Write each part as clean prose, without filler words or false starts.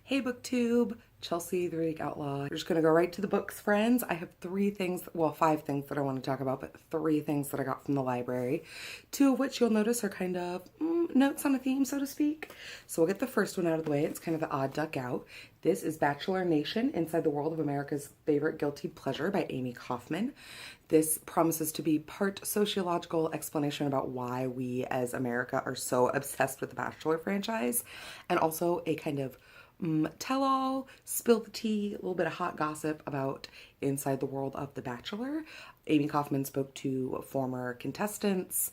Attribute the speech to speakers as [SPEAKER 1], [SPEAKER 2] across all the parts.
[SPEAKER 1] Hey BookTube, Chelsea the Reading Outlaw. We're just gonna go right to the books, friends. I have five things that I want to talk about, but three things that I got from the library. Two of which you'll notice are kind of notes on a theme, so to speak. So we'll get the first one out of the way. It's kind of the odd duck out. This is Bachelor Nation, Inside the World of America's Favorite Guilty Pleasure by Amy Kaufman. This promises to be part sociological explanation about why we as America are so obsessed with the Bachelor franchise, and also a kind of tell-all, spill the tea, a little bit of hot gossip about inside the world of The Bachelor. Amy Kaufman spoke to former contestants,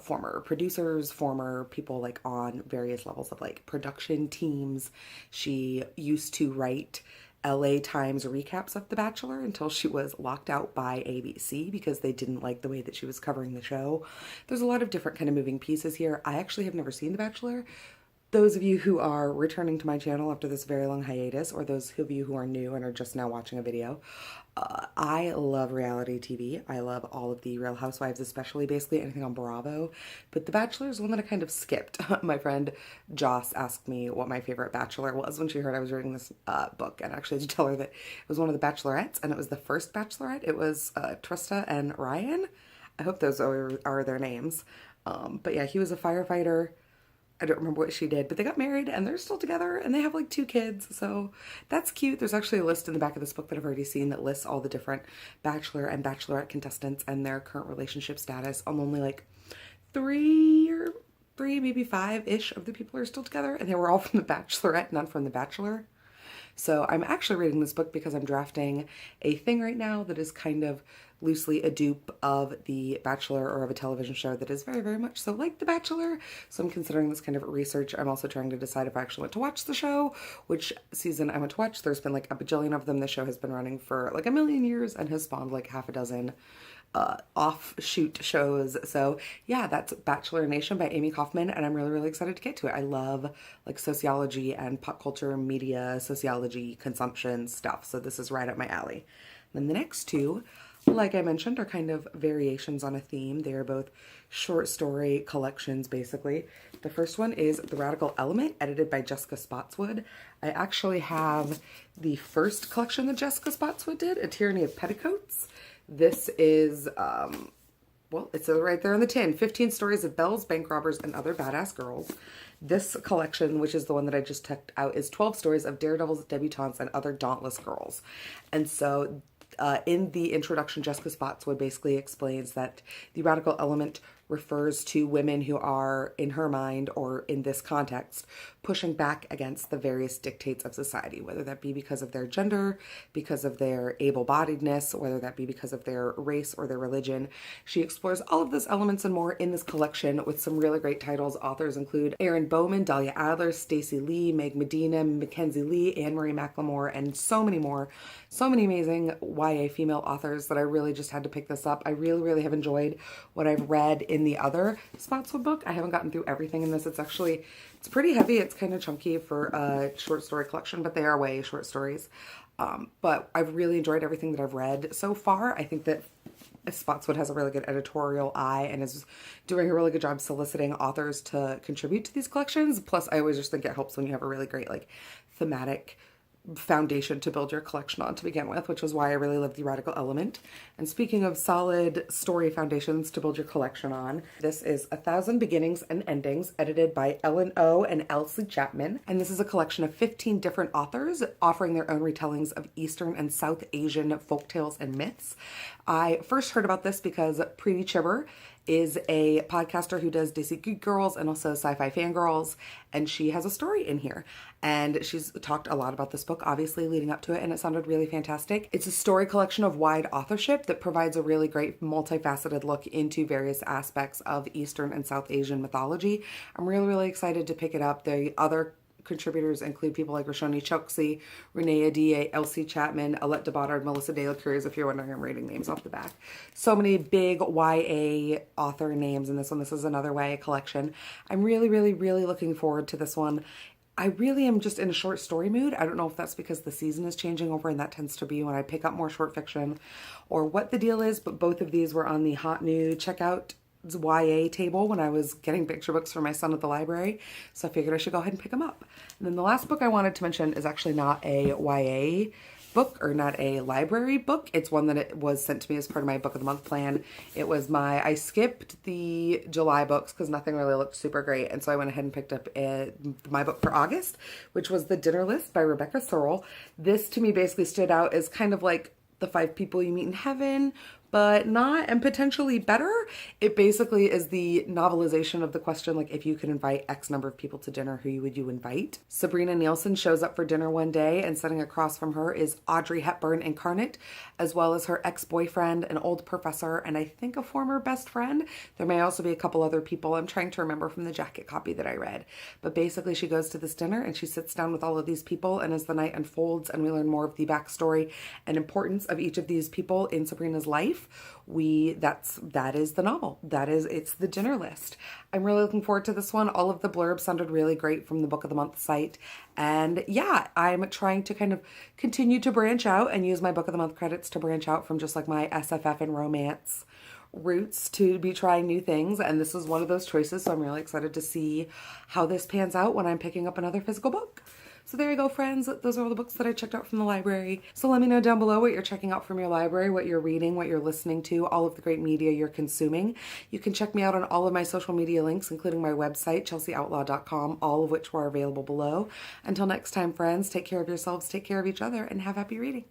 [SPEAKER 1] former producers, former people like on various levels of like production teams. She used to write LA Times recaps of The Bachelor until she was locked out by ABC because they didn't like the way that she was covering the show. There's a lot of different kind of moving pieces here. I actually have never seen The Bachelor. Those of you who are returning to my channel after this very long hiatus, or those of you who are new and are just now watching a video, I love reality TV. I love all of the Real Housewives, especially basically anything on Bravo. But The Bachelor is one that I kind of skipped. My friend Joss asked me what my favorite Bachelor was when she heard I was reading this book, and actually I had to tell her that it was one of the Bachelorettes, and it was the first Bachelorette. It was Trista and Ryan. I hope those are their names. But yeah, he was a firefighter. I don't remember what she did, but they got married and they're still together and they have like 2 kids. So that's cute. There's actually a list in the back of this book that I've already seen that lists all the different Bachelor and Bachelorette contestants and their current relationship status. I'm only like three, maybe 5-ish of the people are still together, and they were all from The Bachelorette, not from The Bachelor. So I'm actually reading this book because I'm drafting a thing right now that is kind of loosely a dupe of The Bachelor, or of a television show that is very, very much so like The Bachelor. So I'm considering this kind of research. I'm also trying to decide if I actually want to watch the show, which season I want to watch. There's been like a bajillion of them. The show has been running for like a million years and has spawned like half a dozen offshoot shows. So yeah, that's Bachelor Nation by Amy Kaufman, and I'm really, really excited to get to it. I love like sociology and pop culture, media, sociology, consumption stuff. So this is right up my alley. And then the next two, like I mentioned, are kind of variations on a theme. They are both short story collections, basically. The first one is The Radical Element, edited by Jessica Spotswood. I actually have the first collection that Jessica Spotswood did, A Tyranny of Petticoats. This is, well, it's right there on the tin, 15 stories of belles, bank robbers, and other badass girls. This collection, which is the one that I just checked out, is 12 stories of daredevils, debutantes, and other dauntless girls. And so in the introduction, Jessica Spotswood basically explains that the radical element refers to women who are, in her mind, or in this context, pushing back against the various dictates of society, whether that be because of their gender, because of their able-bodiedness, whether that be because of their race or their religion. She explores all of those elements and more in this collection with some really great titles. Authors include Erin Bowman, Dahlia Adler, Stacey Lee, Meg Medina, Mackenzie Lee, Anne-Marie McLemore, and so many more. So many amazing YA female authors that I really just had to pick this up. I really, really have enjoyed what I've read in the other Spotswood book. I haven't gotten through everything in this. It's pretty heavy. It's kind of chunky for a short story collection, but they are YA short stories. But I've really enjoyed everything that I've read so far. I think that Spotswood has a really good editorial eye and is doing a really good job soliciting authors to contribute to these collections. Plus, I always just think it helps when you have a really great like thematic foundation to build your collection on to begin with, which is why I really love The Radical Element. And speaking of solid story foundations to build your collection on, this is 1,000 Beginnings and Endings, edited by Ellen O. and Elsie Chapman. And this is a collection of 15 different authors offering their own retellings of Eastern and South Asian folktales and myths. I first heard about this because Preeti Chibber is a podcaster who does Desi Geek Girls and also Sci-Fi Fangirls, and she has a story in here. And she's talked a lot about this book, obviously, leading up to it, and it sounded really fantastic. It's a story collection of wide authorship that provides a really great multifaceted look into various aspects of Eastern and South Asian mythology. I'm really, really excited to pick it up. The other contributors include people like Roshoni Chokshi, Renee Adie, Elsie Chapman, Alette DeBoddard, Melissa De La Cruz, if you're wondering, I'm reading names off the back. So many big YA author names in this one. This is another YA collection. I'm really, really, really looking forward to this one. I really am just in a short story mood. I don't know if that's because the season is changing over, and that tends to be when I pick up more short fiction, or what the deal is, but both of these were on the hot new checkout YA table when I was getting picture books for my son at the library, so I figured I should go ahead and pick them up. And then the last book I wanted to mention is actually not a YA book or not a library book. It's one that it was sent to me as part of my book of the month plan. It was I skipped the July books because nothing really looked super great, and so I went ahead and picked up my book for August, which was The Dinner List by Rebecca Searle. This to me basically stood out as kind of like the 5 people you meet in heaven, but not, and potentially better. It basically is the novelization of the question, like, if you could invite X number of people to dinner, who would you invite? Sabrina Nielsen shows up for dinner one day, and sitting across from her is Audrey Hepburn incarnate, as well as her ex-boyfriend, an old professor, and I think a former best friend. There may also be a couple other people I'm trying to remember from the jacket copy that I read. But basically she goes to this dinner and she sits down with all of these people, and as the night unfolds and we learn more of the backstory and importance of each of these people in Sabrina's life, that is the novel. It's The Dinner List. I'm really looking forward to this one. All of the blurbs sounded really great from the Book of the Month site. And yeah, I'm trying to kind of continue to branch out and use my Book of the Month credits to branch out from just like my SFF and romance roots to be trying new things. And this is one of those choices. So I'm really excited to see how this pans out when I'm picking up another physical book. So there you go, friends. Those are all the books that I checked out from the library. So let me know down below what you're checking out from your library, what you're reading, what you're listening to, all of the great media you're consuming. You can check me out on all of my social media links, including my website, chelseaoutlaw.com, all of which are available below. Until next time, friends, take care of yourselves, take care of each other, and have happy reading.